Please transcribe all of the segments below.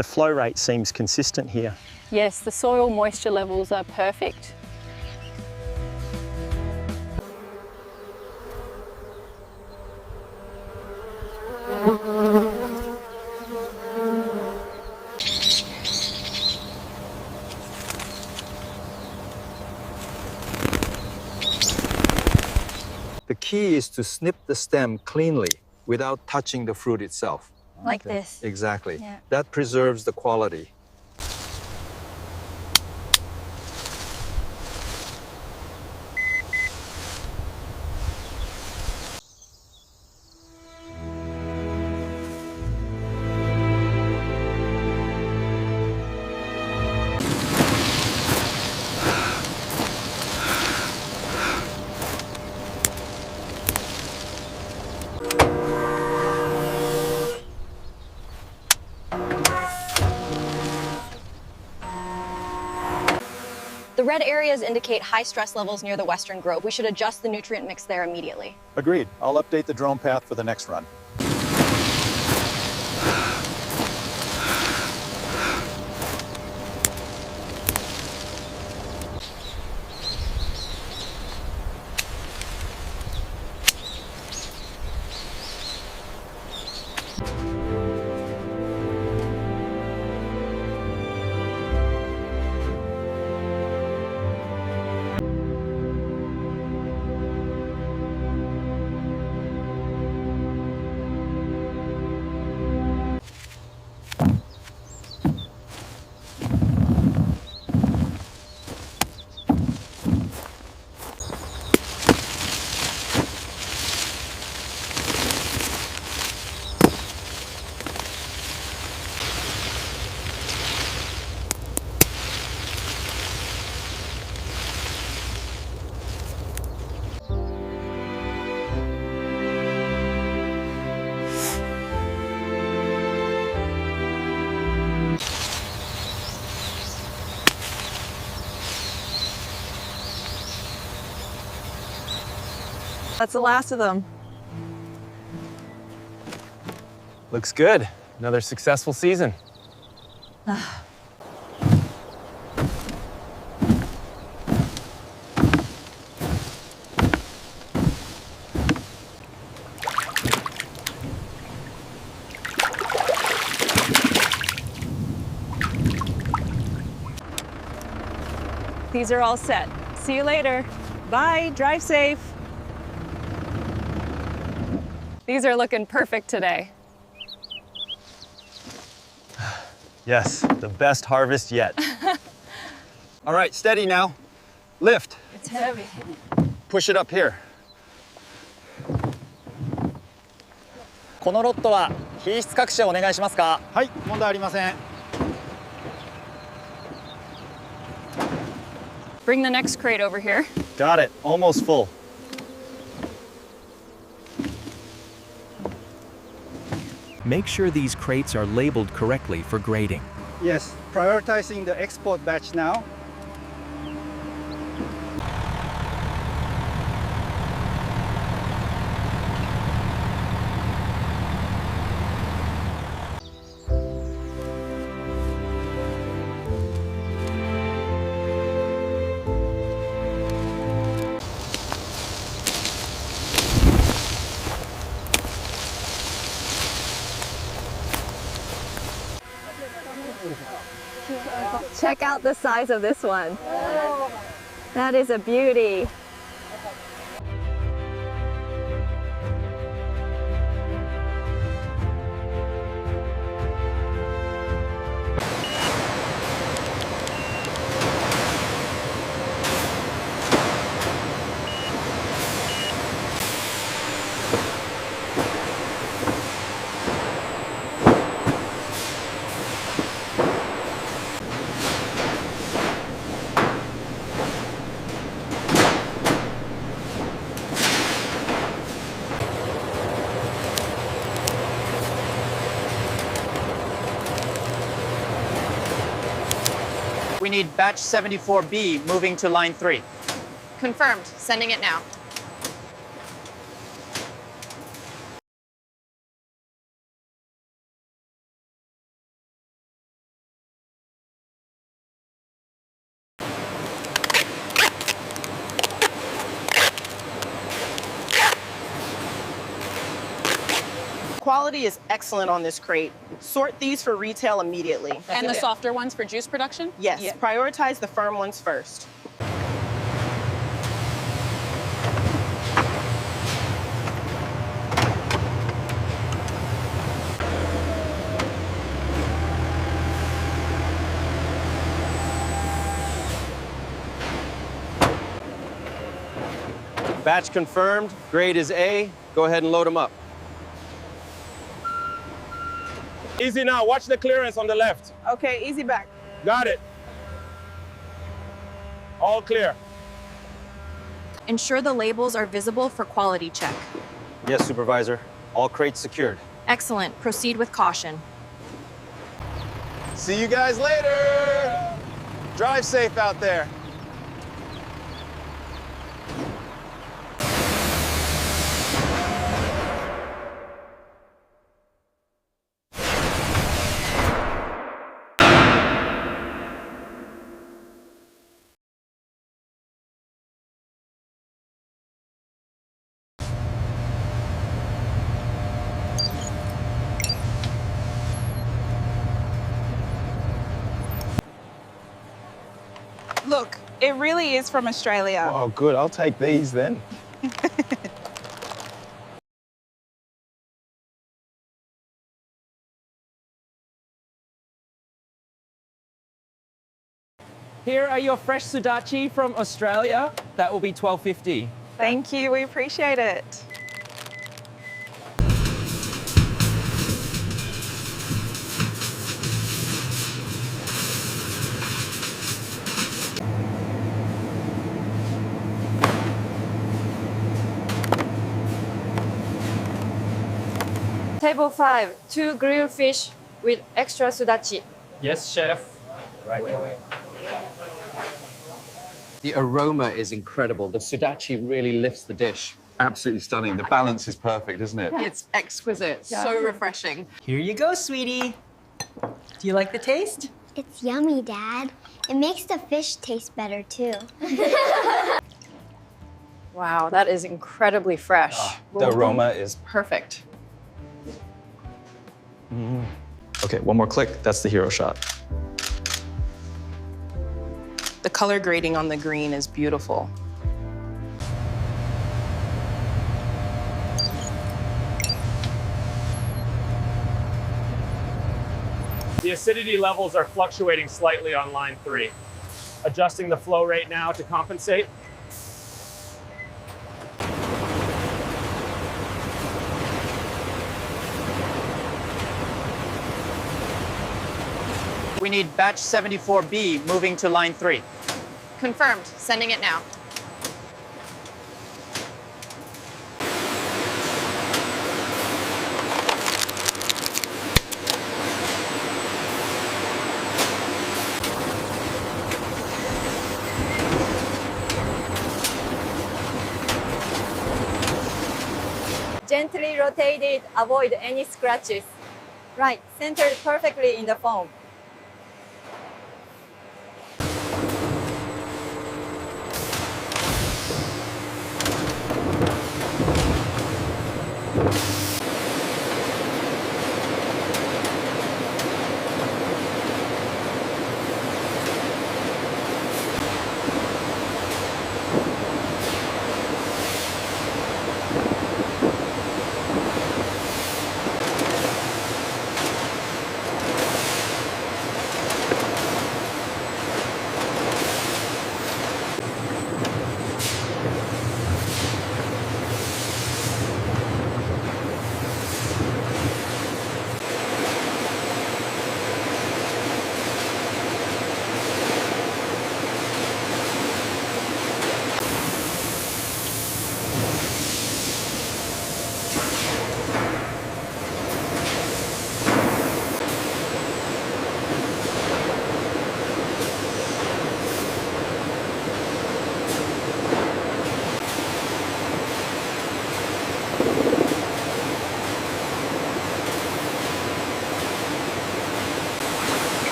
The flow rate seems consistent here. Yes, the soil moisture levels are perfect. The key is to snip the stem cleanly without touching the fruit itself. Like this. Exactly. Yeah. That preserves the quality. The red areas indicate high stress levels near the western grove. We should adjust the nutrient mix there immediately. Agreed. I'll update the drone path for the next run. That's the last of them. Looks good. Another successful season. These are all set. See you later. Bye, drive safe. These are looking perfect today. Yes, the best harvest yet. All right, steady now. Lift. It's heavy. Push it up here. このロットは品質各社お願いしますか。はい、問題ありません。 Bring the next crate over here. Got it, almost full. Make sure these crates are labeled correctly for grading. Yes, prioritizing the export batch now. Check out the size of this one. That is a beauty. We need batch 74B moving to line 3. Confirmed. Sending it now. quality is excellent on this crate. Sort these for retail immediately. And the softer ones for juice production? Yes, prioritize the firm ones first. Batch confirmed. Grade is A. Go ahead and load them up. Easy now. Watch the clearance on the left. Okay, easy back. Got it. All clear. Ensure the labels are visible for quality check. Yes, Supervisor. All crates secured. Excellent. Proceed with caution. See you guys later. Drive safe out there. Look, it really is from Australia. Oh, good. I'll take these then. Here are your fresh Sudachi from Australia. That will be $12.50. Thank you, we appreciate it. Table 5, 2 grilled fish with extra Sudachi. Yes, chef. Right away. The aroma is incredible. The Sudachi really lifts the dish. Absolutely stunning. The balance is perfect, isn't it? It's exquisite, so refreshing. Here you go, sweetie. Do you like the taste? It's yummy, Dad. It makes the fish taste better, too. Wow, that is incredibly fresh. The aroma is Perfect. Okay, one more click. That's the hero shot. The color grading on the green is beautiful. The acidity levels are fluctuating slightly on line 3. Adjusting the flow rate now to compensate. We need batch 74B moving to line 3. Confirmed. Sending it now. Gently rotate it, avoid any scratches. Right, centered perfectly in the foam.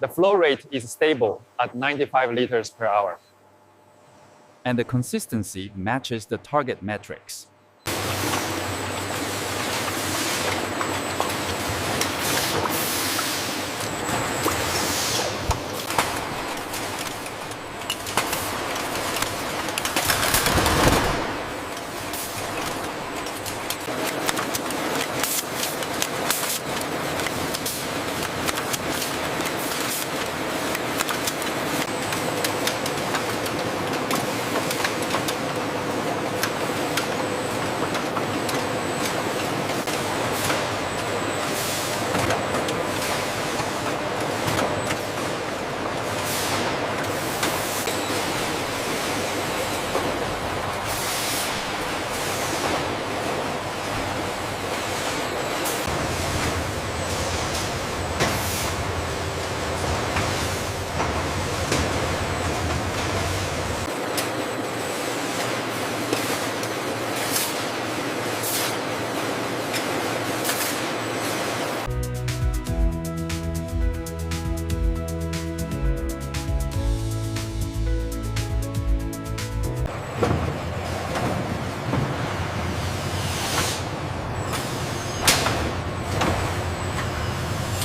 The flow rate is stable at 95 liters per hour. And the consistency matches the target metrics.